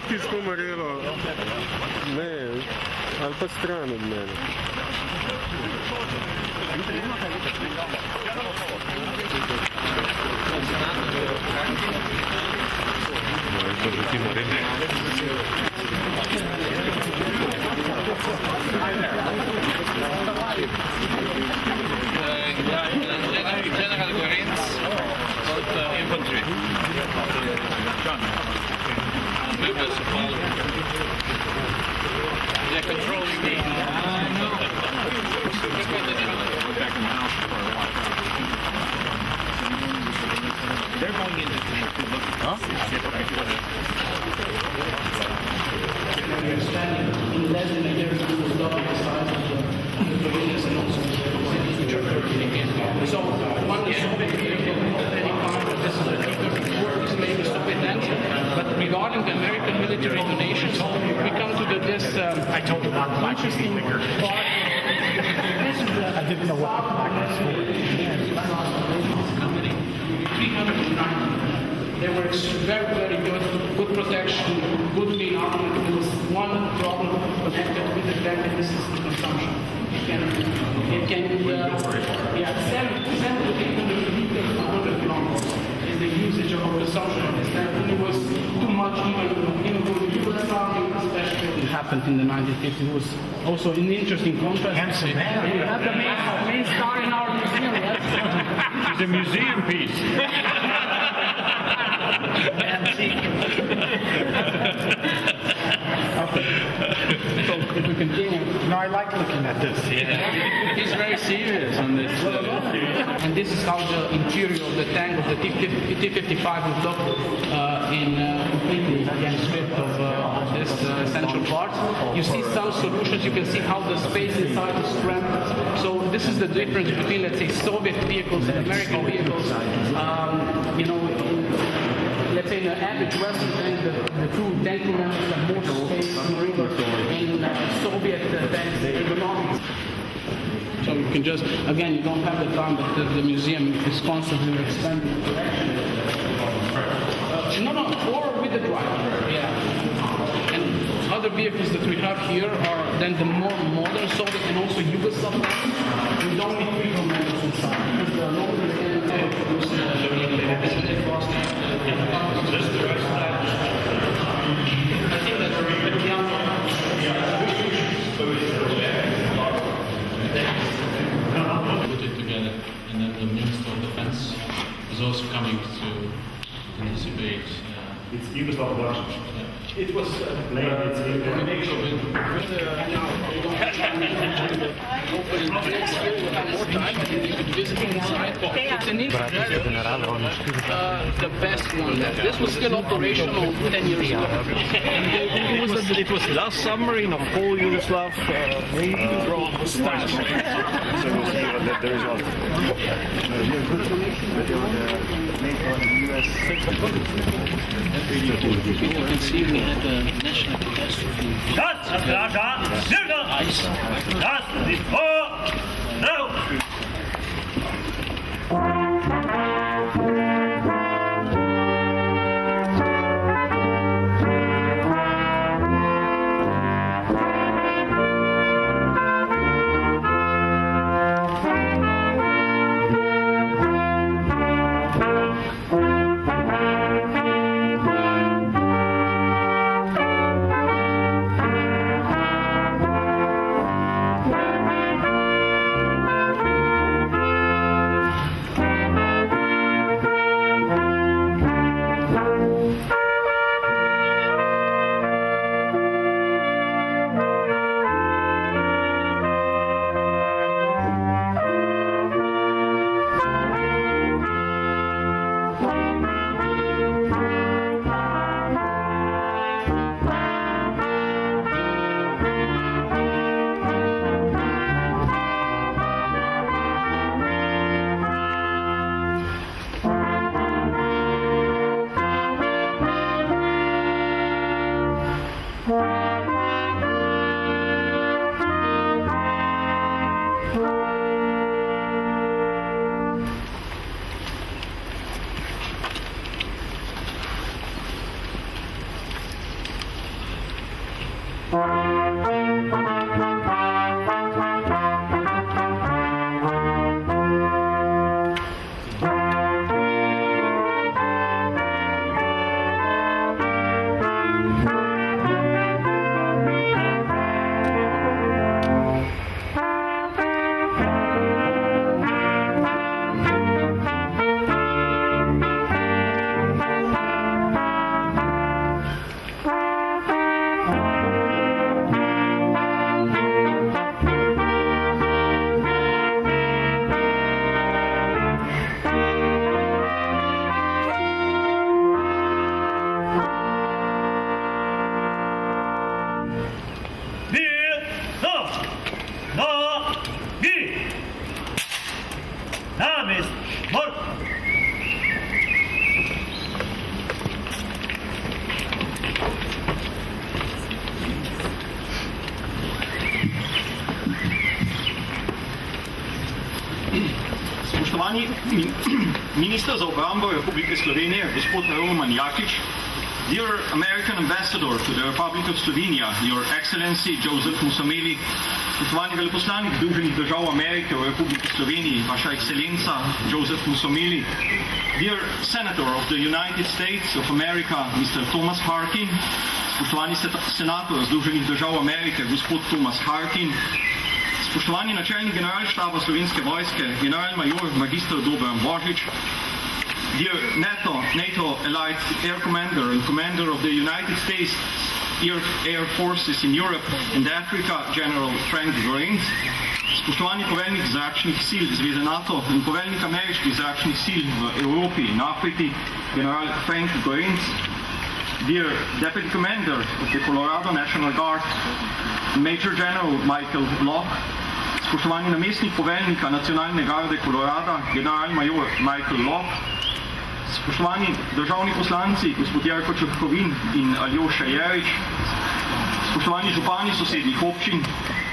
Ти скомарило. Не, ali pa stran od mene. To že ti naredí. General Gorenc about infantry. Members of parliament. They're controlling the... Back in the house for a while. They're going into the look. Huh? We are standing in less than a year to double the size of the provisions and also the cities which are currently in. So, one is Soviet vehicle at any time, this is a T-34, this may be Soviet engine, but regarding the American military donations, we come to this interesting part. I didn't know what the plaque was for. 390. They were very, very good protection, good main armament. There was one problem connected with the fact that this is the consumption. It can be 7 to 800 liters per 100 kilometers is the usage of consumption of this. And it was too much even for the US Army, especially. It happened in the 1950s. It was also an interesting contrast. Handsome man. You have the main star in our museum, yes? It's a museum piece. So if we continue. No, I like looking at this. Yeah. He's very serious on this. And this is how the interior of the tank of the T-55 would look in completely again stripped of this essential part. You see some solutions. You can see how the space inside is cramped. So this is the difference between, let's say, Soviet vehicles and American vehicles. You know, let's say in the average Western tank, the two tank members have more space in Soviet tanks, ergonomics. So you can just, again, you don't have the time, but the museum is constantly expanding. No, or with the driver, yeah. And other vehicles that we have here are then the more modern Soviet and also Yugoslav tanks. We don't need three commanders inside because there are no Put it together, and then the Minister of Defense is also coming to participate. It's Yugoslav production. It was visiting inside. It's an the best one. This was still operational 10 years ago. It was last summer in a full Yugoslav style. So we'll see what the result. You can see we had a national catastrophe. Ice. Spoštovani minister za obrambo Republike Slovenije, gospod Roman Jakič, dear American Ambassador to the Republic of Slovenia, Your Excellency Joseph Musumeli, spoštovani veleposlanik Združenih držav Amerike v Republiki Sloveniji, vaša ekscelenca Joseph Musumeli, dear Senator of the United States of America, Mr. Thomas Harkin, spoštovani senator Združenih držav Amerike, gospod Thomas Harkin, spoštovani načelnik generalštaba Slovenske vojske, generalmajor magistr Dobran Božič, dear NATO Allied Air Commander and Commander of the United States Air Forces in Europe and Africa, General Frank Gorenc, spoštovani poveljnik zračnih sil Zveze NATO in poveljnik ameriških zračnih sil v Evropi in Afriki, general Frank Gorenc, dear Deputy Commander of the Colorado National Guard, Major General Michael Locke, spoštovani namestnik poveljnika Nacionalne garde Colorada, generalmajor Michael Locke, spoštovani državni poslanci, gospod Jarko Črkovin in Aljoša Jerič, spoštovani župani sosednjih občin,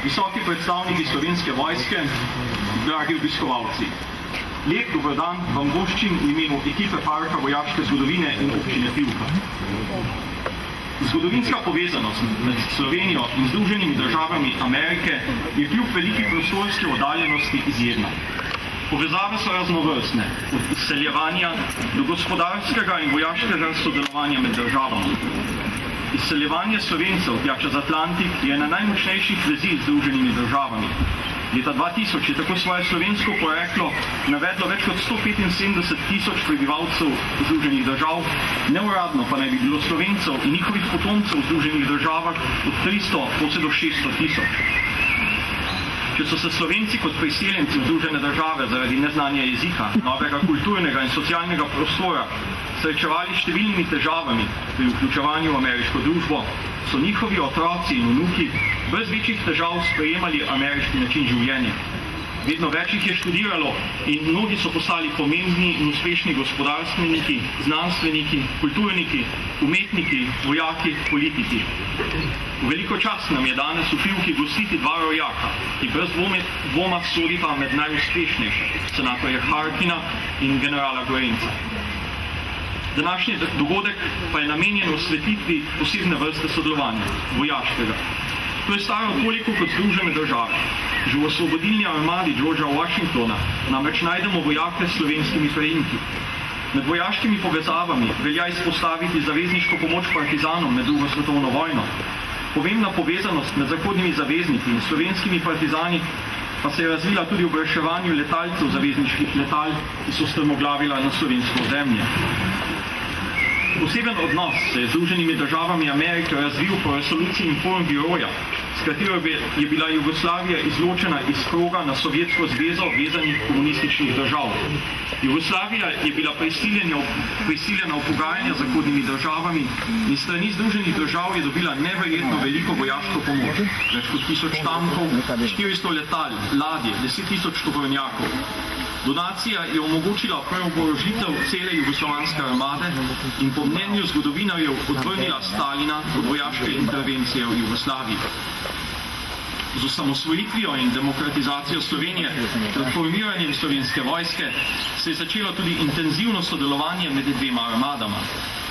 visoki predstavniki Slovenske vojske, dragi obiskovalci. Lep dober dan vam voščim v imenu ekipe Parka vojaške zgodovine in občine Pivka. Zgodovinska povezanost med Slovenijo in Združenimi državami Amerike je kljub veliki prostorski oddaljenosti izjemna. Povezave so raznovrstne, od izseljevanja do gospodarskega in vojaškega sodelovanja med državami. Izseljevanje Slovencev tja čez Atlantik je ena najmočnejših vezi z Združenimi državami. Leta 2000 je tako svoje slovensko poreklo navedlo več kot 175,000 prebivalcev Združenih držav, neuradno pa naj bi bilo Slovencev in njihovih potomcev v Združenih državah od 300 vse do 600,000. Če so se Slovenci kot priseljenci v Združene države zaradi neznanja jezika, novega kulturnega in socialnega prostora srečevali številnimi težavami pri vključevanju v ameriško družbo, so njihovi otroci in vnuki brez večjih težav sprejemali ameriški način življenja. Vedno več jih je študiralo in mnogi so postali pomembni in uspešni gospodarstveniki, znanstveniki, kulturniki, umetniki, vojaki, politiki. V veliko čast nam je danes v Pivki gostiti dva rojaka, ki brez dvoma sodita med najuspešnejše, senatorja Harkina in generala Gorenca. Današnji dogodek pa je namenjen osvetlitvi posebne vrste sodelovanja, vojaškega. To je staro toliko kot Združene države. Že v osvobodilni armadi Georgea Washingtona namreč najdemo vojake s slovenskimi prejemki. Med vojaškimi povezavami velja izpostaviti zavezniško pomoč partizanom med drugo svetovno vojno. Pomembna povezanost med zahodnimi zavezniki in slovenskimi partizani pa se je razvila tudi v reševanju letalcev zavezniških letal, ki so strmoglavila na slovensko ozemlje. Poseben odnos se je z Združenimi državami Amerike razvil po resoluciji Informbiroja, s katero je bila Jugoslavija izločena iz kroga na Sovjetsko zvezo vezanih komunističnih držav. Jugoslavija je bila prisiljena v pogajanja z zahodnimi državami in strani Združenih držav je dobila neverjetno veliko vojaško pomoč. Več kot 1000 tankov, 400 letal, ladje, 10,000 tovornjakov. Donacija je omogočila prvo oborožitev cele jugoslovanske armade in po mnenju zgodovinarjev odvrnila Stalina od vojaške intervencije v Jugoslaviji. Z osamosvojitvijo in demokratizacijo Slovenije ter formiranjem Slovenske vojske se je začelo tudi intenzivno sodelovanje med dvema armadama,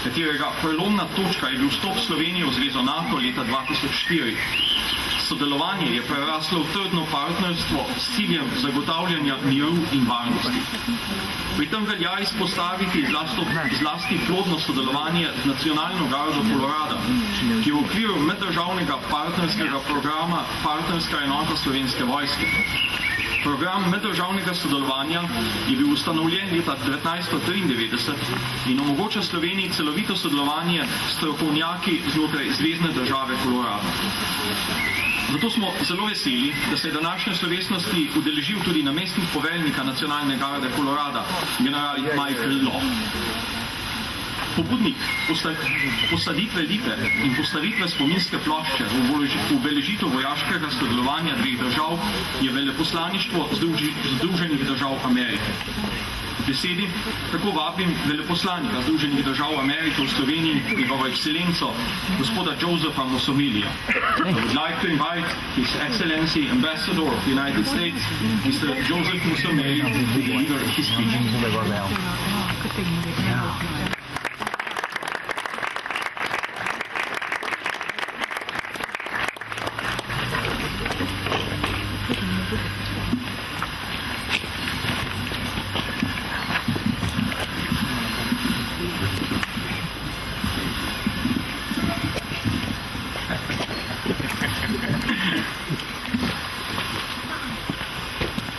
katerega prelomna točka je bil vstop Slovenije v Zvezo NATO leta 2004. Sodelovanje je preraslo v trdno partnerstvo s ciljem zagotavljanja miru in varnosti. Pri tem velja izpostaviti zlasti plodno sodelovanje z Nacionalno gardo Colorada, ki je v okviru meddržavnega partnerskega programa Partnerska enota Slovenske vojske. Program meddržavnega sodelovanja je bil ustanovljen leta 1993 in omogoča Sloveniji celovito sodelovanje s strokovnjaki znotraj zvezne države Colorado. Zato smo zelo veseli, da se je današnje slovesnosti udeležil tudi namestnik poveljnika Nacionalne garde Colorada, general Michael Locke. Pobudnik posaditve lipe in postavitve spominske plošče v obeležitev vojaškega sodelovanja dveh držav je veleposlaništvo Združenih držav Amerike. V besedi tako vabim veleposlanika Združenih držav Amerike v Sloveniji, njegovo ekscelenco, gospoda Josepha Musomilija. I would like to invite His Excellency Ambassador of the United States, Mr. Joseph Musomili, to deliver his speech.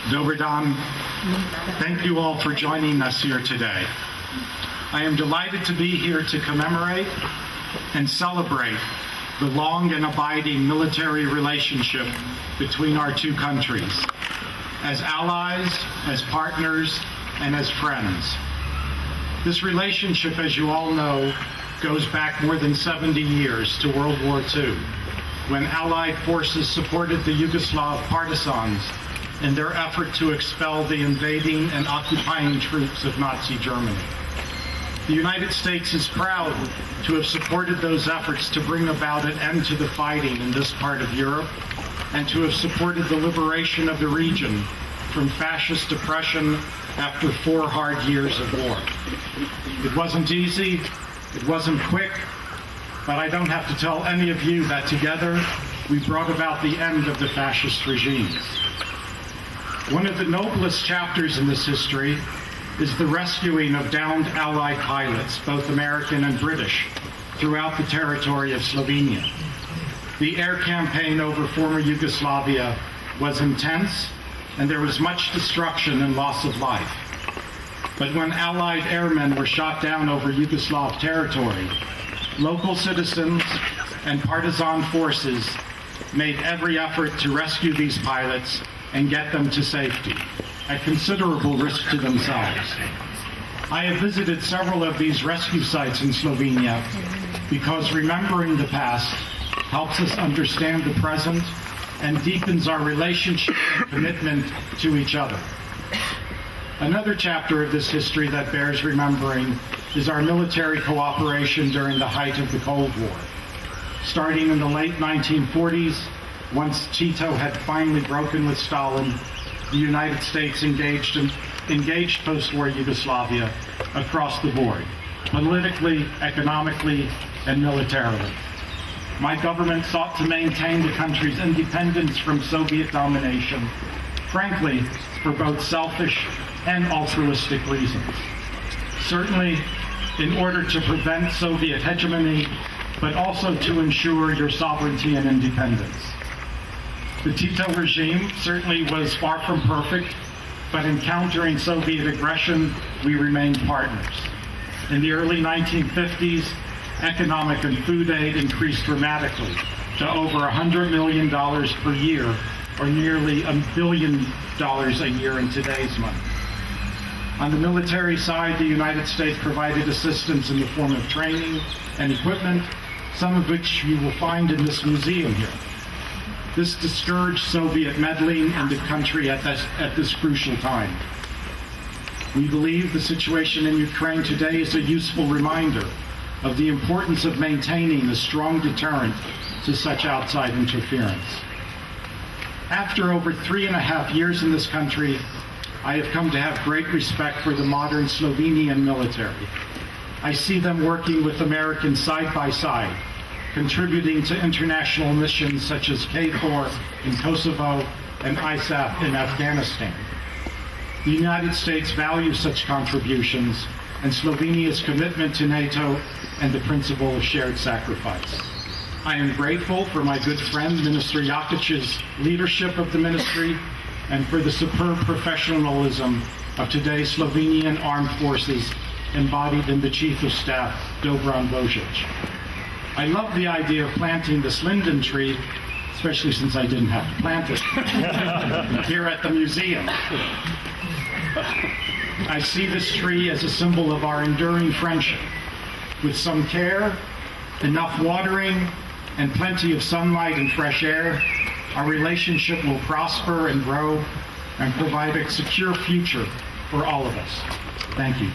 Dober Dan, thank you all for joining us here today. I am delighted to be here to commemorate and celebrate the long and abiding military relationship between our two countries, as allies, as partners, and as friends. This relationship, as you all know, goes back more than 70 years to World War II, when Allied forces supported the Yugoslav partisans in their effort to expel the invading and occupying troops of Nazi Germany. The United States is proud to have supported those efforts to bring about an end to the fighting in this part of Europe and to have supported the liberation of the region from fascist oppression after 4 hard years of war. It wasn't easy, it wasn't quick, but I don't have to tell any of you that together we brought about the end of the fascist regimes. One of the noblest chapters in this history is the rescuing of downed Allied pilots, both American and British, throughout the territory of Slovenia. The air campaign over former Yugoslavia was intense, and there was much destruction and loss of life. But when Allied airmen were shot down over Yugoslav territory, local citizens and partisan forces made every effort to rescue these pilots and get them to safety, at considerable risk to themselves. I have visited several of these rescue sites in Slovenia because remembering the past helps us understand the present and deepens our relationship and commitment to each other. Another chapter of this history that bears remembering is our military cooperation during the height of the Cold War. Starting in the late 1940s, once Tito had finally broken with Stalin, the United States engaged post-war Yugoslavia across the board, politically, economically, and militarily. My government sought to maintain the country's independence from Soviet domination, frankly, for both selfish and altruistic reasons. Certainly, in order to prevent Soviet hegemony, but also to ensure your sovereignty and independence. The Tito regime certainly was far from perfect, but in countering Soviet aggression, we remained partners. In the early 1950s, economic and food aid increased dramatically to over $100 million per year, or nearly $1 billion a year in today's money. On the military side, the United States provided assistance in the form of training and equipment, some of which you will find in this museum here. This discouraged Soviet meddling in the country at this crucial time. We believe the situation in Ukraine today is a useful reminder of the importance of maintaining a strong deterrent to such outside interference. After over 3.5 years in this country, I have come to have great respect for the modern Slovenian military. I see them working with Americans side by side, contributing to international missions such as KFOR in Kosovo and ISAF in Afghanistan. The United States values such contributions and Slovenia's commitment to NATO and the principle of shared sacrifice. I am grateful for my good friend, Minister Jakic's leadership of the ministry and for the superb professionalism of today's Slovenian armed forces embodied in the Chief of Staff, Dobran Božič. I love the idea of planting this linden tree, especially since I didn't have to plant it, here at the museum. I see this tree as a symbol of our enduring friendship, with some care, enough watering, and plenty of sunlight and fresh air, our relationship will prosper and grow and provide a secure future for all of us. Thank you.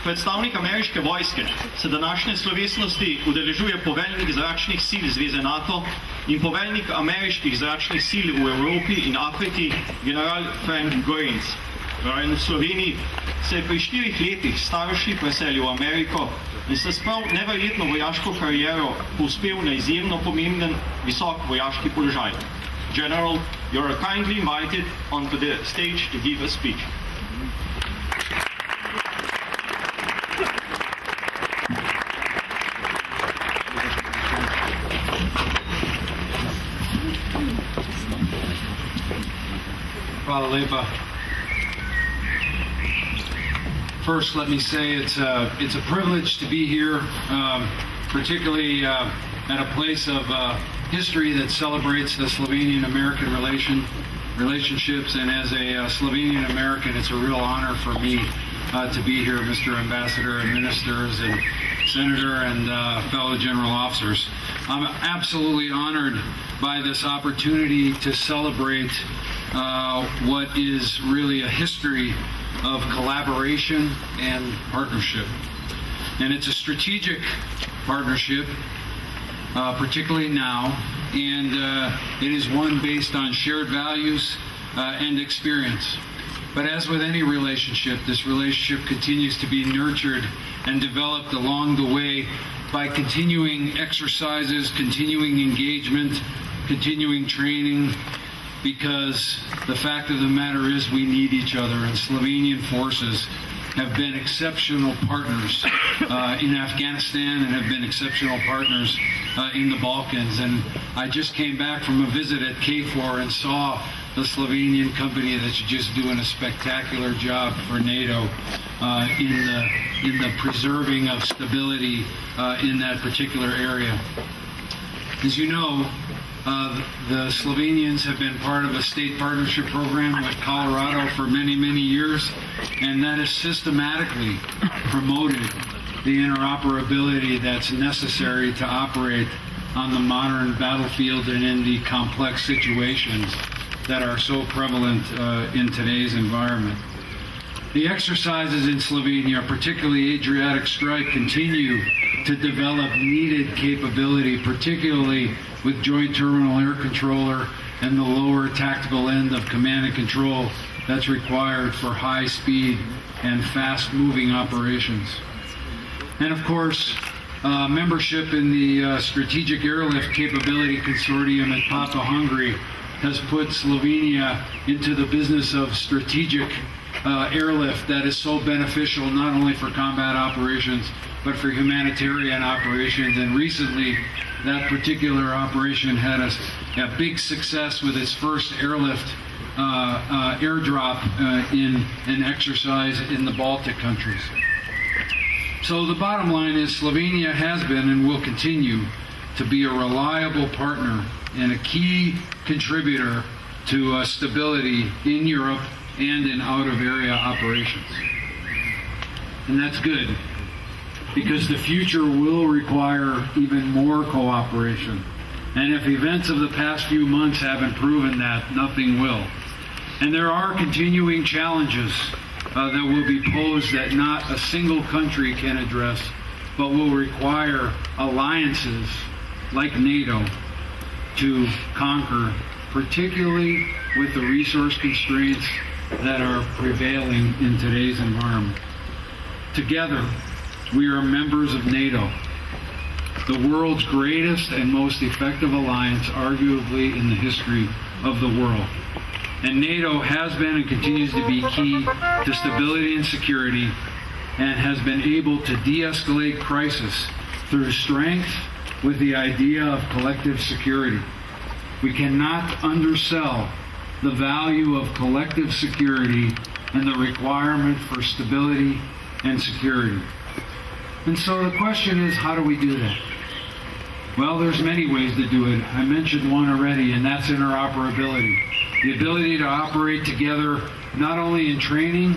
Predstavnik ameriške vojske se današnje slovesnosti udeležuje poveljnik zračnih sil Zveze NATO in poveljnik ameriških zračnih sil v Evropi in Afriki, general Frank Goins. Rojen v Sloveniji se je pri 4 letih starši preselil v Ameriko in se s prav neverjetno vojaško kariero povzpel na izjemno pomemben visok vojaški položaj. General, you are kindly invited onto the stage to give a speech. Hvala lepa. First, let me say it's a privilege to be here, particularly at a place of history that celebrates the Slovenian-American relationships. And as a Slovenian-American, it's a real honor for me to be here, Mr. Ambassador and ministers and Senator and fellow general officers. I'm absolutely honored by this opportunity to celebrate what is really a history of collaboration and partnership. And it's a strategic partnership, particularly now, and it is one based on shared values and experience. But as with any relationship, this relationship continues to be nurtured and developed along the way by continuing exercises, continuing engagement, continuing training, because the fact of the matter is we need each other, and Slovenian forces have been exceptional partners in Afghanistan and have been exceptional partners in the Balkans. And I just came back from a visit at KFOR and saw the Slovenian company that's just doing a spectacular job for NATO in the preserving of stability in that particular area. As you know, the Slovenians have been part of a state partnership program with Colorado for many, many years, and that has systematically promoted the interoperability that's necessary to operate on the modern battlefield and in the complex situations that are so prevalent in today's environment. The exercises in Slovenia, particularly Adriatic Strike, continue to develop needed capability, particularly with Joint Terminal Air Controller and the lower tactical end of command and control that's required for high speed and fast moving operations. And of course, membership in the Strategic Airlift Capability Consortium at Papa, Hungary has put Slovenia into the business of strategic airlift that is so beneficial not only for combat operations but for humanitarian operations. And recently that particular operation had a big success with its first airlift airdrop in an exercise in the Baltic countries. So the bottom line is Slovenia has been and will continue to be a reliable partner and a key contributor to stability in Europe and in out-of-area operations. And that's good, because the future will require even more cooperation. And if events of the past few months haven't proven that, nothing will. And there are continuing challenges that will be posed that not a single country can address, but will require alliances like NATO to conquer, particularly with the resource constraints that are prevailing in today's environment. Together, we are members of NATO, the world's greatest and most effective alliance, arguably in the history of the world. And NATO has been and continues to be key to stability and security, and has been able to de-escalate crisis through strength with the idea of collective security. We cannot undersell the value of collective security and the requirement for stability and security. And so the question is, how do we do that? Well, there's many ways to do it. I mentioned one already, and that's interoperability. The ability to operate together, not only in training,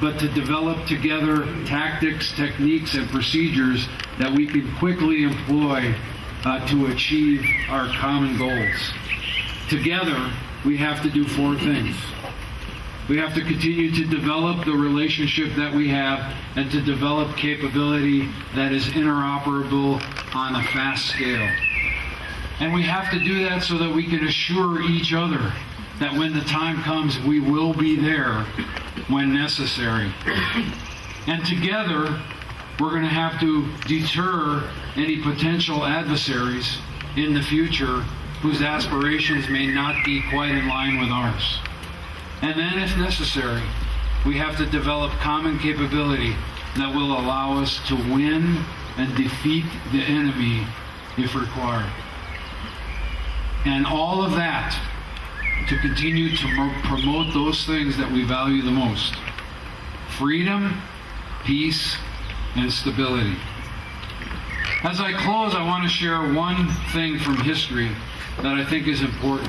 but to develop together tactics, techniques, and procedures that we can quickly employ to achieve our common goals. Together, we have to do four things. We have to continue to develop the relationship that we have and to develop capability that is interoperable on a fast scale. And we have to do that so that we can assure each other that when the time comes, we will be there when necessary. And together, we're going to have to deter any potential adversaries in the future whose aspirations may not be quite in line with ours. And then, if necessary, we have to develop common capability that will allow us to win and defeat the enemy if required. And all of that to continue to promote those things that we value the most: freedom, peace, and stability. As I close, I want to share one thing from history that I think is important.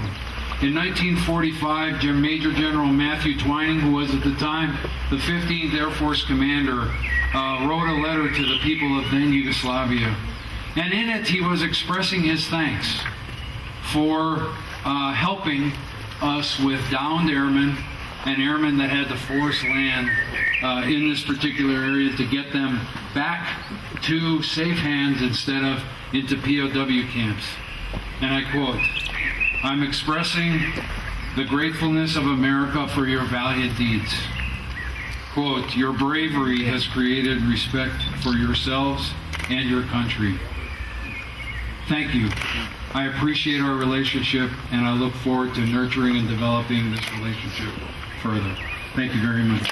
In 1945, Major General Matthew Twining, who was at the time the 15th Air Force commander, wrote a letter to the people of then Yugoslavia. And in it, he was expressing his thanks for helping us with downed airmen and airmen that had to force land in this particular area to get them back to safe hands instead of into POW camps. And I quote, "I'm expressing the gratefulness of America for your valiant deeds. Quote, your bravery has created respect for yourselves and your country. Thank you. I appreciate our relationship, and I look forward to nurturing and developing this relationship further." Thank you very much.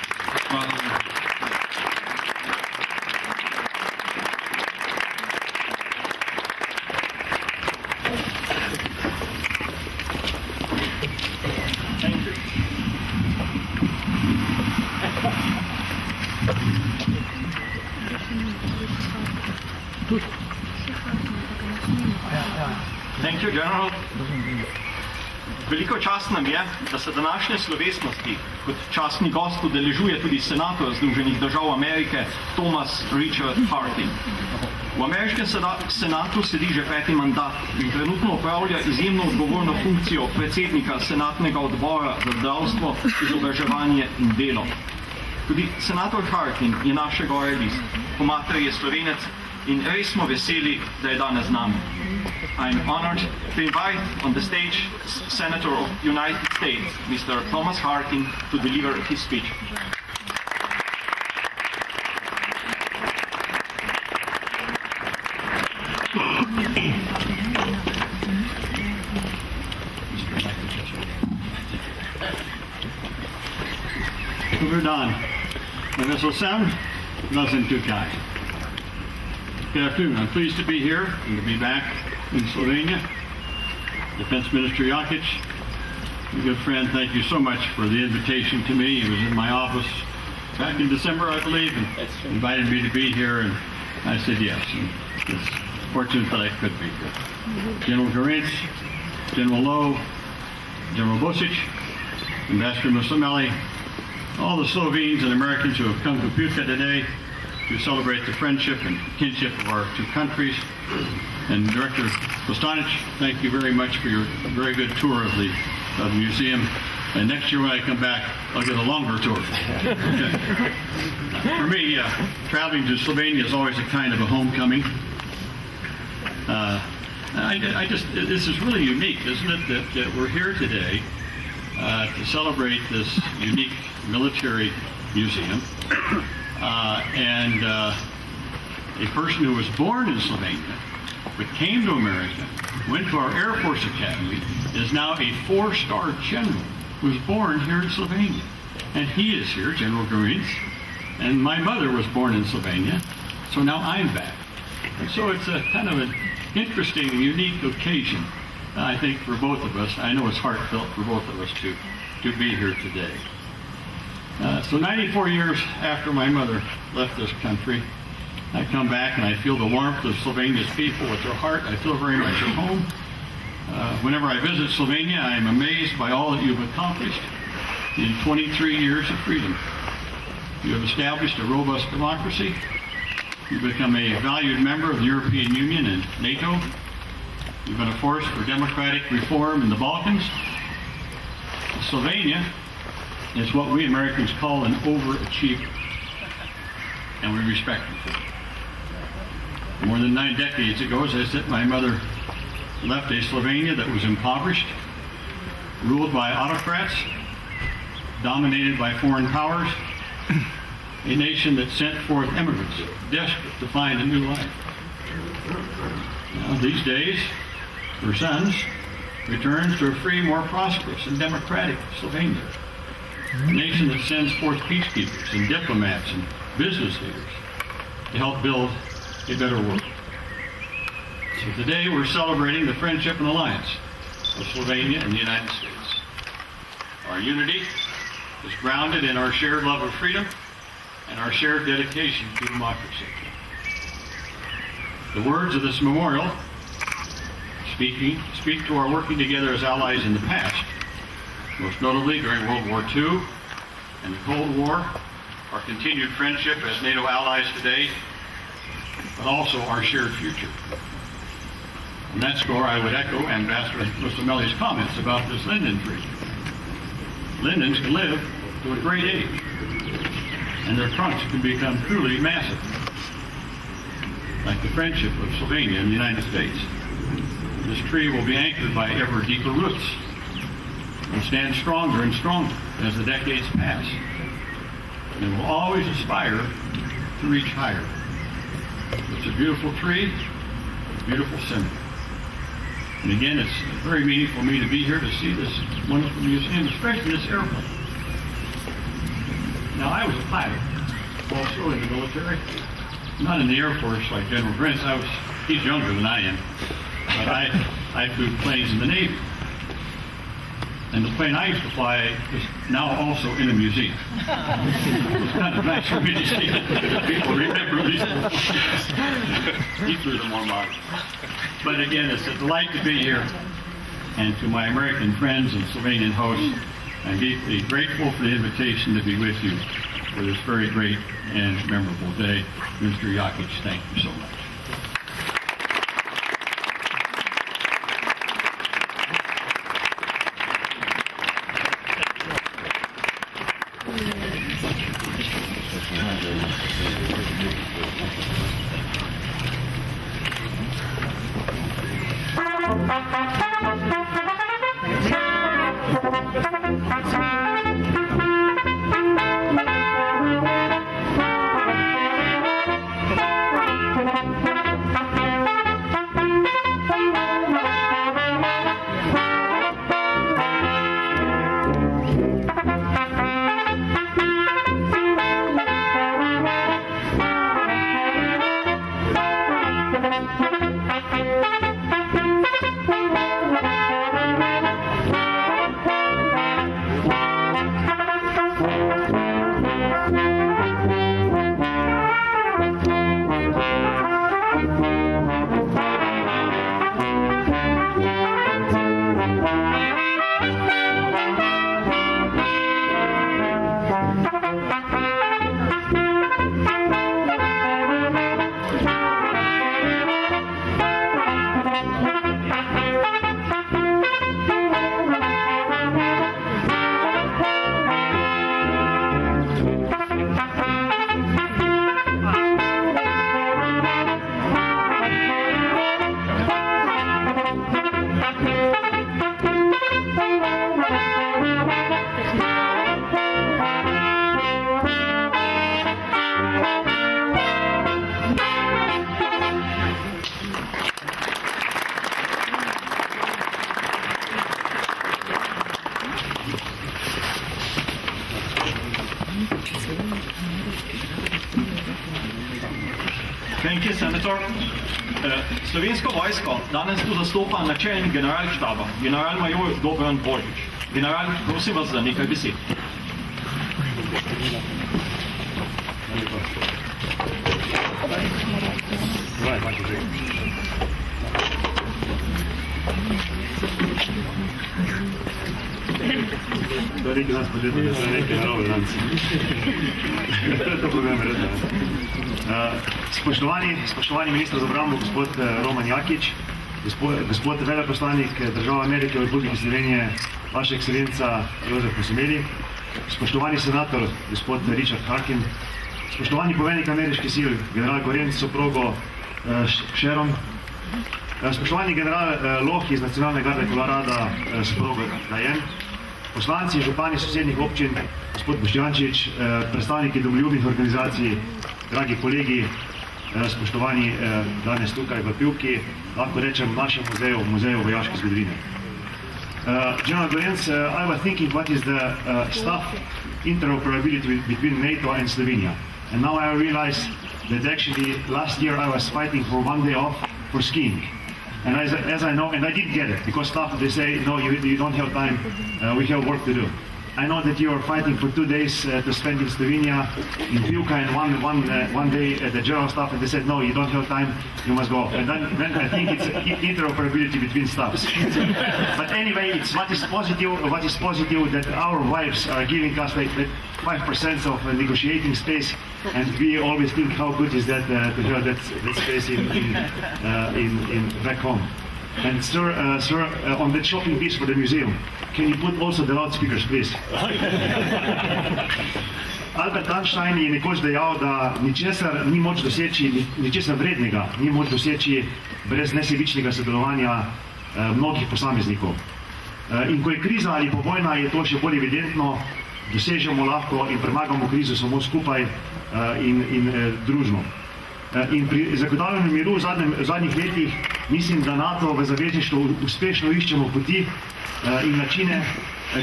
Thank you, General. Veliko čast nam je, da se današnje slovesnosti kot častni gost udeležuje tudi senator Združenih držav Amerike Thomas Richard Harding. V ameriškem senatu sedi že 5. mandat in trenutno opravlja izjemno odgovorno funkcijo predsednika senatnega odbora za zdravstvo, izobraževanje in delo. Tudi senator Harding je naš gorebist, po materi je Slovenec in res smo veseli, da je danes z nami. I'm honored to invite on the stage Senator of the United States, Mr. Thomas Harding, to deliver his speech. Dobar dan. Me vesel sem, da sem tukaj. Good afternoon. I'm pleased to be here and to be back in Slovenia. Defense Minister Jakic, my good friend, thank you so much for the invitation to me. He was in my office back in December, I believe, and invited me to be here, and I said yes. And it's fortunate that I could be here. General Garinc, General Lowe, General Bosic, Ambassador Musameli, all the Slovenes and Americans who have come to Putka today to celebrate the friendship and kinship of our two countries. And Director Bostanic, thank you very much for your very good tour of the museum. And next year when I come back, I'll get a longer tour. For me, traveling to Slovenia is always a kind of a homecoming. This is really unique, isn't it, that we're here today to celebrate this unique military museum. And a person who was born in Slovenia, but came to America, went to our Air Force Academy, is now a 4-star general who was born here in Slovenia. And he is here, General Garinc. And my mother was born in Slovenia, so now I'm back. And so it's a kind of an interesting, unique occasion, I think, for both of us. I know it's heartfelt for both of us to be here today. So 94 years after my mother left this country, I come back and I feel the warmth of Slovenia's people at their heart. I feel very much at home. Whenever I visit Slovenia, I am amazed by all that you've accomplished in 23 years of freedom. You have established a robust democracy. You've become a valued member of the European Union and NATO. You've been a force for democratic reform in the Balkans. Slovenia is what we Americans call an overachiever, and we respect you for it. More than 9 decades ago, as I said, my mother left a Slovenia that was impoverished, ruled by autocrats, dominated by foreign powers, a nation that sent forth immigrants desperate to find a new life. Now, these days, her sons returns to a free, more prosperous and democratic Slovenia, a nation that sends forth peacekeepers and diplomats and business leaders to help build a better world. So today we're celebrating the friendship and alliance of Slovenia and the United States. Our unity is grounded in our shared love of freedom and our shared dedication to democracy. The words of this memorial speak to our working together as allies in the past, most notably during World War II and the Cold War, our continued friendship as NATO allies today, but also our shared future. On that score, I would echo Ambassador Musameli's comments about this linden tree. Lindens can live to a great age, and their trunks can become truly massive, like the friendship of Slovenia and the United States. This tree will be anchored by ever deeper roots and stand stronger and stronger as the decades pass. And it will always aspire to reach higher. It's a beautiful tree, a beautiful symbol. And again, it's very meaningful for me to be here to see this wonderful museum, especially this airplane. Now, I was a pilot, also in the military. Not in the Air Force like General Garinc. He's younger than I am. But I flew planes in the Navy. And the plane I used to fly is now also in a museum. It's kind of nice for me to see that people remember these. These are the more modern. But again, it's a delight to be here. And to my American friends and Slovenian hosts, I'm deeply grateful for the invitation to be with you for this very great and memorable day. Mr. Jakic, thank you so much. Thank you, Senator. Slovenska vojska danes tu zastopa načelnik generalštaba, general-major Dobran Božič. General, prosim vas za nekaj besed. Neki nas podjetno, da so nekaj narobe danes. To povem redno. Spoštovani minister za obrambo, gospod Roman Jakič, gospod veleposlanik države Amerike v Republiki Slovenije, vaša ekscelenca Jožef Kosimeli, spoštovani senator, gospod Richard Harkin, spoštovani poveljnik ameriških sil, general Gorenc, soprogo Sharon, spoštovani general Loh iz Nacionalne garde Colorada, soprogo Diane, poslanci, župani sosednjih občin, gospod Boštjančič, predstavniki domoljubnih organizacij, dragi kolegi, spoštovani danes tukaj v Pivki, lahko rečem našem muzeju vojaške zgodovine. General Gorenc, I was thinking what is the staff interoperability between NATO and Slovenia. And now I realize that actually last year I was fighting for 1 day off for skiing. And as I know, and I didn't get it, because staff, they say, no, you don't have time, we have work to do. I know that you are fighting for 2 days to spend in Slovenia, in Pivka, and one day at the general staff, and they said, no, you don't have time, you must go. And then I think it's interoperability between staffs. But anyway, it's what is positive that our wives are giving us like 5% of negotiating space, and we always think how good is that to have that space in back home. And sir, on that shopping piece for the museum, can you put also the loudspeakers, please? Albert Einstein je nekoč dejal, da ničesar ni moč doseči, ničesar vrednega ni moč doseči brez nesebičnega sodelovanja mnogih posameznikov. In ko je kriza ali povojna, je to še bolj evidentno, dosežemo lahko in premagamo krizo samo skupaj in družno. In pri zagotavljanju miru v zadnjih letih mislim, da NATO v zavezništvu uspešno iščemo poti in načine,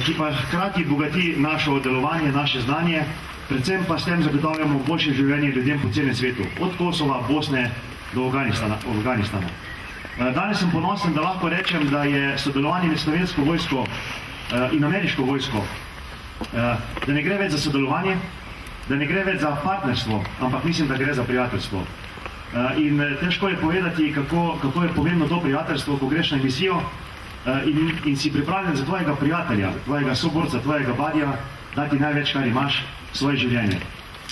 ki pa hkrati bogati naše delovanje, naše znanje, predvsem pa s tem zagotavljamo boljše življenje ljudem po celem svetu, od Kosova, Bosne do Afganistana. Danes sem ponosen, da lahko rečem, da je sodelovanje med Slovensko vojsko in ameriško vojsko, da ne gre več za sodelovanje, da ne gre več za partnerstvo, ampak mislim, da gre za prijateljstvo. In težko je povedati, kako je pomembno to prijateljstvo, ko greš na misijo in si pripravljen za tvojega prijatelja, tvojega soborca, tvojega badja, dati največ, kar imaš, svoje življenje.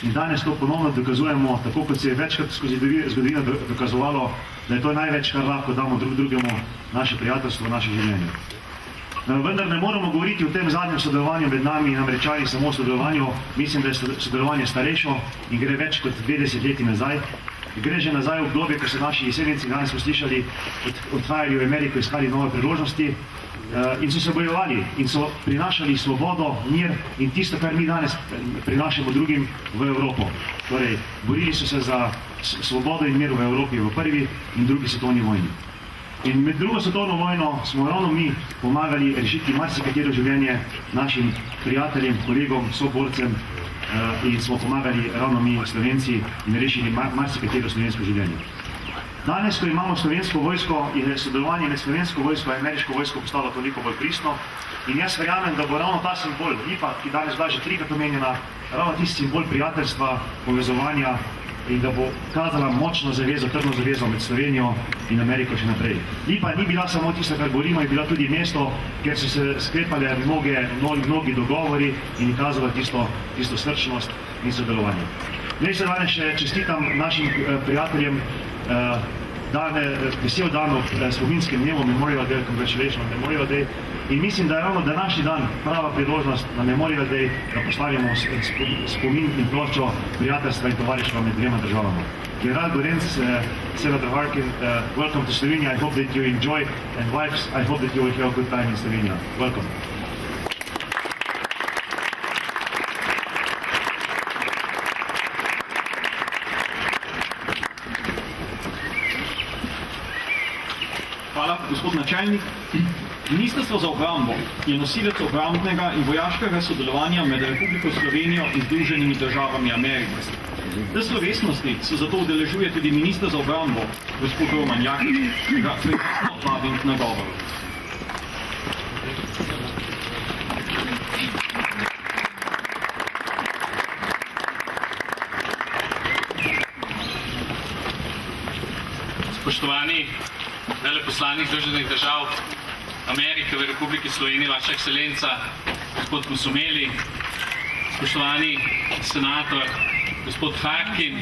In danes to ponovno dokazujemo, tako kot se je večkrat skozi zgodovino dokazovalo, da je to največ, kar lahko damo drugemu, naše prijateljstvo, naše življenje. Vendar ne moramo govoriti o tem zadnjem sodelovanju med nami in Američani samo o sodelovanju. Mislim, da je sodelovanje starejšo in gre več kot 20 leti nazaj. Gre že nazaj v obdobje, ko so naši izseljenci, danes smo slišali, odhajali v Ameriko, iskali nove priložnosti in so se bojevali in so prinašali svobodo, mir in tisto, kar mi danes prinašamo drugim v Evropo. Torej, borili so se za svobodo in mir v Evropi v prvi in drugi svetovni vojni. In med drugo svetovno vojno smo ravno mi pomagali rešiti marsikatero življenje našim prijateljem, kolegom, soborcem in smo pomagali ravno mi Slovenci in rešili marsikatero slovensko življenje. Danes, ko imamo slovensko vojsko, je sodelovanje med slovensko vojsko in ameriško vojsko postalo toliko bolj pristno in jaz verjamem, da bo ravno ta simbol, lipa, ki danes bila že trikrat omenjena, ravno tisti simbol prijateljstva, povezovanja in da bo kazala močno zavezo, trdno zavezo med Slovenijo in Ameriko še naprej. Lipa ni bila samo tisto, kar govorimo, je bila tudi mesto, kjer so se sklepale mnogi dogovori in kazala tisto srčnost in sodelovanje. Naj se danes še čestitam našim prijateljem vesel dan ob spominskem dnevu Memorial Day, Congratulations on Memorial Day. In mislim, da je ravno današnji dan prava priložnost na Memorial Day, da postavimo spomin in ploščo prijateljstva in tovarištva med dvema državama. General Gorenc, Senator Harkin, welcome to Slovenia. I hope that you enjoy, and wives, I hope that you will have a good time in Slovenia. Welcome. Hvala, gospod načelnik. Ministrstvo za obrambo je nosilec obrambnega in vojaškega sodelovanja med Republiko Slovenijo in Združenimi državami Amerike. Te slovesnosti se zato udeležuje tudi minister za obrambo, gospod Roman Jakič, ki ga prijazno vabim na govor. Spoštovani veleposlanik Združenih držav Amerike v Republiki Sloveniji, vaša ekscelenca, gospod Musumeli, spoštovani senator, gospod Harkin,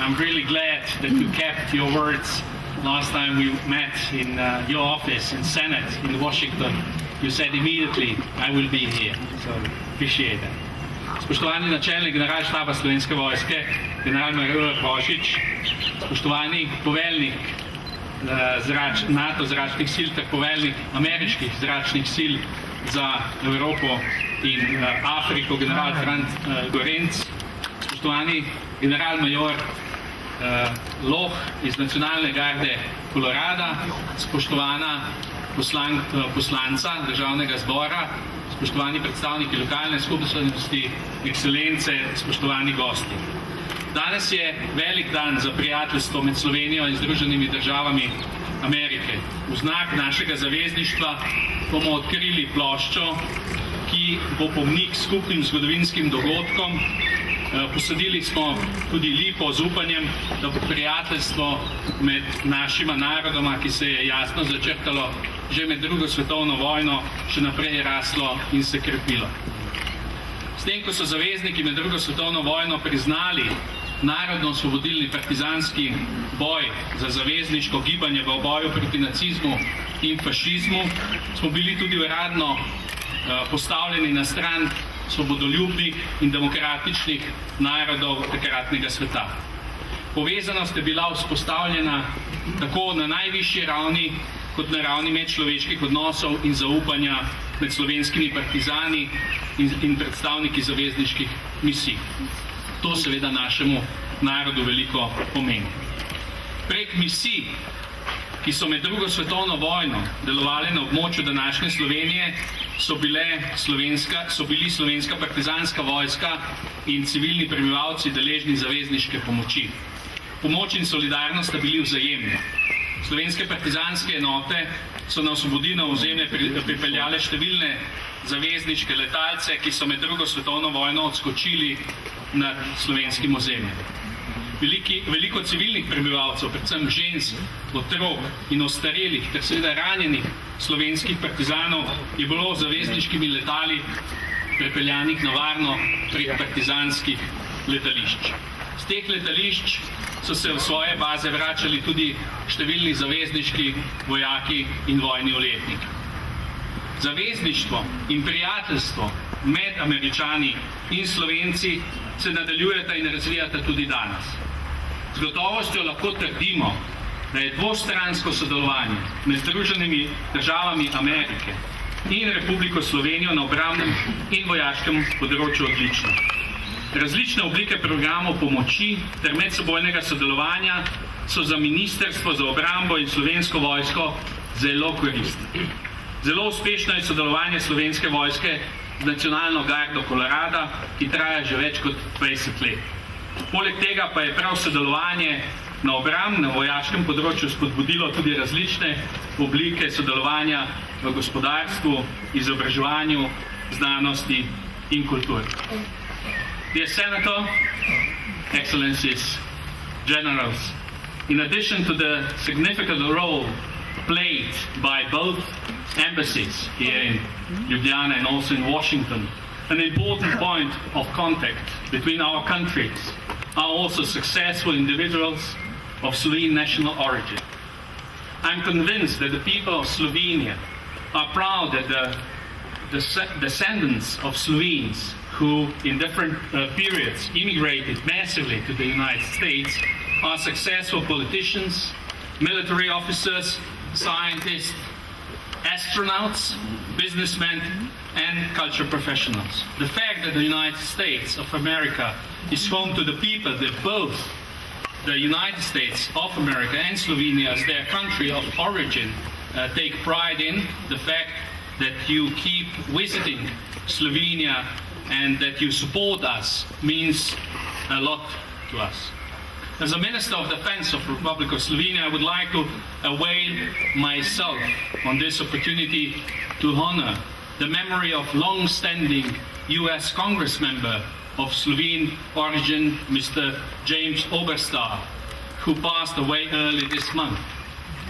I'm really glad that you kept your words. Last time we met in your office in Senate in Washington, you said immediately, I will be here. So appreciate that. Spoštovani načelnik generalštaba Slovenske vojske, general major Božič, spoštovani poveljnik NATO zračnih sil ter poveljnik ameriških zračnih sil za Evropo in Afriko, general Franz Gorenc, spoštovani general major Loh iz Nacionalne garde Kolorada, spoštovana poslanca Državnega zbora, spoštovani predstavniki lokalne skupnosti, ekscelence, spoštovani gosti. Danes je velik dan za prijateljstvo med Slovenijo in Združenimi državami Amerike. V znak našega zavezništva bomo odkrili ploščo, ki bo pomnik skupnim zgodovinskim dogodkom. Posadili smo tudi lipo z upanjem, da bo prijateljstvo med našima narodoma, ki se je jasno začrtalo že med drugo svetovno vojno, še naprej raslo in se krepilo. S tem, ko so zavezniki med drugo svetovno vojno priznali narodno-osvobodilni partizanski boj za zavezniško gibanje v boju proti nacizmu in fašizmu, smo bili tudi uradno postavljeni na stran svobodoljubnih in demokratičnih narodov takratnega sveta. Povezanost je bila vzpostavljena tako na najvišji ravni, kot na ravni medčloveških odnosov in zaupanja med slovenskimi partizani in predstavniki zavezniških misij. To seveda našemu narodu veliko pomeni. Prek misij, ki so med drugo svetovno vojno delovali na območju današnje Slovenije, so bili slovenska partizanska vojska in civilni prebivalci deležni zavezniške pomoči. Pomoč in solidarnost sta bili vzajemni. Slovenske partizanske enote so na osvobodilno ozemlje pripeljale številne zavezniške letalce, ki so med drugo svetovno vojno odskočili nad slovenskim ozemljem. Veliko civilnih prebivalcev, predvsem žensk, otrok in ostarelih ter seveda ranjenih slovenskih partizanov je bilo zavezniškimi letali prepeljanih na varno prek partizanskih letališč. Z teh letališč so se v svoje baze vračali tudi številni zavezniški vojaki in vojni uletniki. Zavezništvo in prijateljstvo med Američani in Slovenci se nadaljujeta in razvijata tudi danes. Z gotovostjo lahko trdimo, da je dvostransko sodelovanje med Združenimi državami Amerike in Republiko Slovenijo na obrambnem in vojaškem področju odlično. Različne oblike programov pomoči ter medsebojnega sodelovanja so za Ministrstvo za obrambo in Slovensko vojsko zelo koristne. Zelo uspešno je sodelovanje Slovenske vojske z nacionalno gardo Kolorada, ki traja že več kot 20 let. Poleg tega pa je prav sodelovanje na obrambnem vojaškem področju spodbudilo tudi različne oblike sodelovanja v gospodarstvu, izobraževanju, znanosti in kulturi. Dear Senator, Excellencies, Generals, in addition to the significant role played by both embassies here in Ljubljana and also in Washington, an important point of contact between our countries are also successful individuals of Slovene national origin. I'm convinced that the people of Slovenia are proud that the descendants of Slovenes who in different periods immigrated massively to the United States are successful politicians, military officers, scientists, astronauts, businessmen, and culture professionals. The fact that the United States of America is home to the people that both the United States of America and Slovenia as their country of origin take pride in, the fact that you keep visiting Slovenia and that you support us means a lot to us. As a Minister of Defense of the Republic of Slovenia, I would like to avail myself on this opportunity to honor the memory of long-standing U.S. Congress member of Slovene origin, Mr. James Oberstar, who passed away early this month.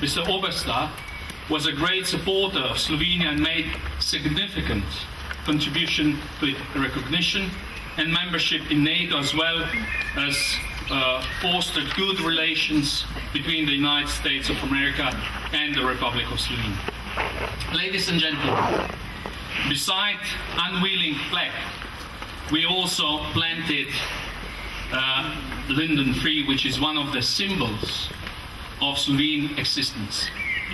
Mr. Oberstar was a great supporter of Slovenia and made significant contribution to its recognition and membership in NATO, as well as fostered good relations between the United States of America and the Republic of Slovenia. Ladies and gentlemen, beside unveiling flag, we also planted linden tree, which is one of the symbols of Slovene existence.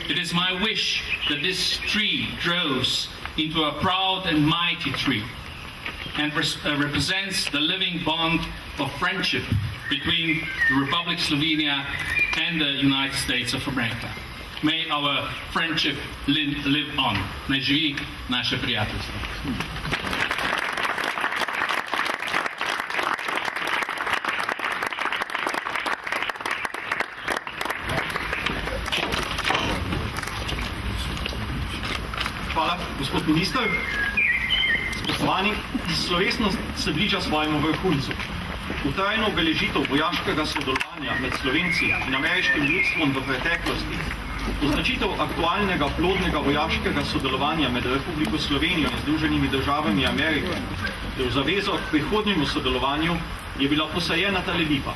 It is my wish that this tree grows into a proud and mighty tree and represents the living bond of friendship between the Republic of Slovenia and the United States of America. May our friendship live on. Naj živi naše prijateljstvo. Hvala, gospod minister. Spoštovani, slovesnost se bliža svojemu vrhuncu. V trajno obeležitev vojaškega sodelovanja med Slovenci in ameriškim ljudstvom v preteklosti, označitev aktualnega plodnega vojaškega sodelovanja med Republiko Slovenijo in Združenimi državami Amerike ter v zavezo k prihodnjemu sodelovanju je bila posajena tale lipa.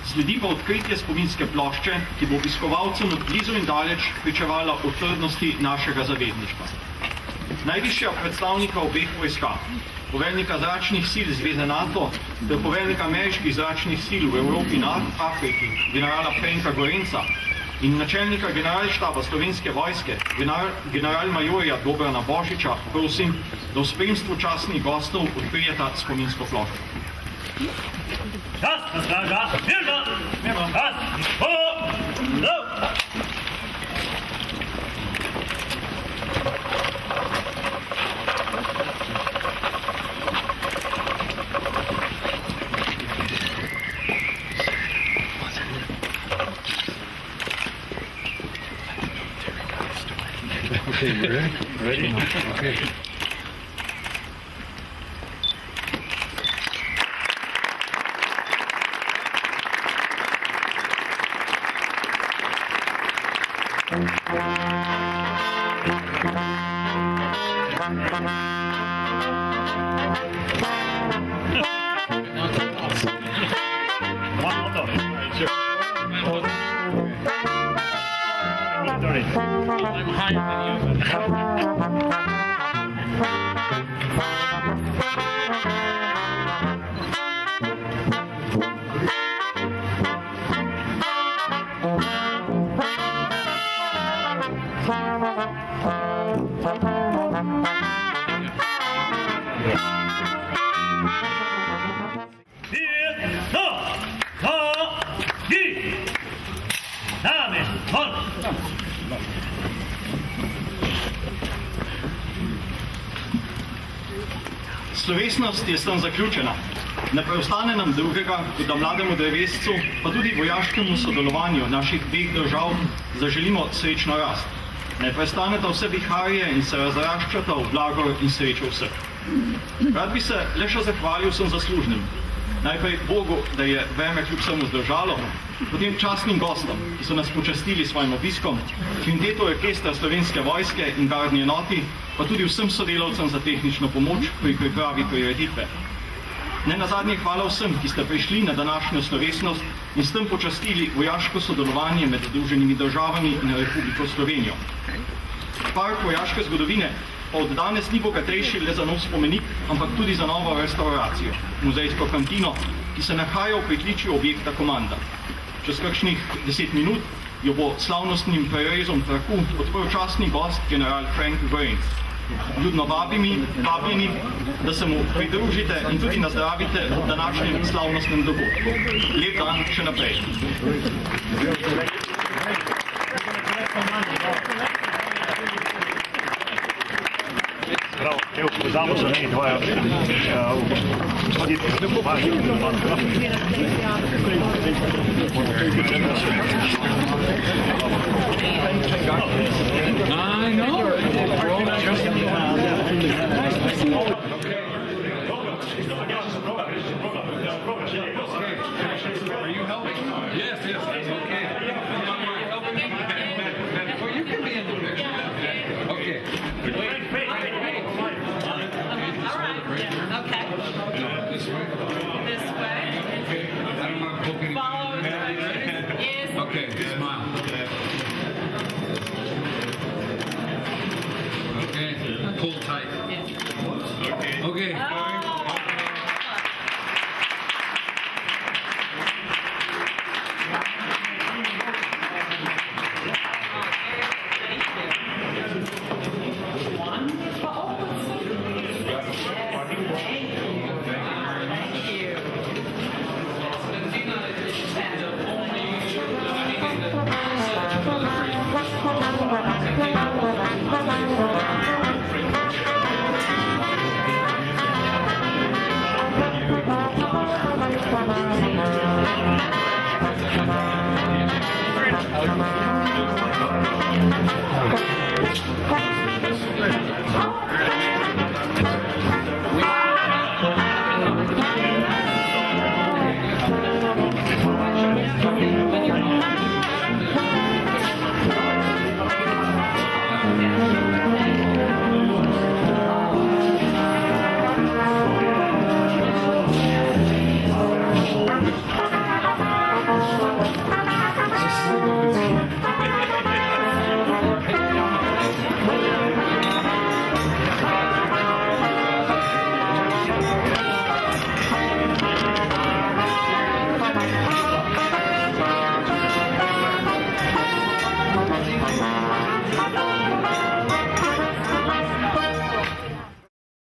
Sledi pa odkritje spominske plošče, ki bo obiskovalcem od blizu in daleč pričevala o trdnosti našega zavezništva. Najvišja predstavnika obeh vojska, poveljnika zračnih sil Zveze NATO ter poveljnika ameriških zračnih sil v Evropi in Afriki, generala Frenka Gorenca, in načelnika generalštaba Slovenske vojske, generalmajorja Dobrana Božiča, prosim, da v spremstvu častnih gostov odkrijeta spominsko ploščo. Častna snaga, mirno! Ready? Okay. I'm higher than you. Slovesnost je s tem zaključena. Ne preostane nam drugega, kot da mlademu drevescu, pa tudi vojaškemu sodelovanju naših dveh držav zaželimo srečno rast. Ne prestaneta vse viharje in se razraščata v blagor in srečo vseh. Rad bi se le še zahvalil vsem zaslužnim. Najprej Bogu, da je vreme kljub vsemu zdržalo, potem častnim gostom, ki so nas počastili s svojim obiskom, kvintetu orkestra Slovenske vojske in gardni enoti, pa tudi vsem sodelavcem za tehnično pomoč pri pripravi prireditve. Ne nazadnje hvala vsem, ki ste prišli na današnjo slovesnost in s tem počastili vojaško sodelovanje med Združenimi državami in Republiko Slovenijo. Park vojaške zgodovine pa od danes ni bogatejši le za nov spomenik, ampak tudi za novo restauracijo, muzejsko kantino, ki se nahaja v pritličju objekta Komanda. Čez kakšnih 10 minut jo bo slavnostnim prerezom traku odprl častni gost general Frank Gorenc. Ljudno vabljeni, da se mu pridružite in tudi nazdravite v današnjem slavnostnem dogodku. Lep dan še naprej. Bravo, evo, pozamo za meni dvoja. I know. Are you helping? Yes, okay. Helping me? Well, you can be in the picture. Okay. All right. Okay. This way. This way. Okay. I'm not hoping. Follow instructions. Yes. Okay, smile. Okay, pull tight. Okay. Thank you.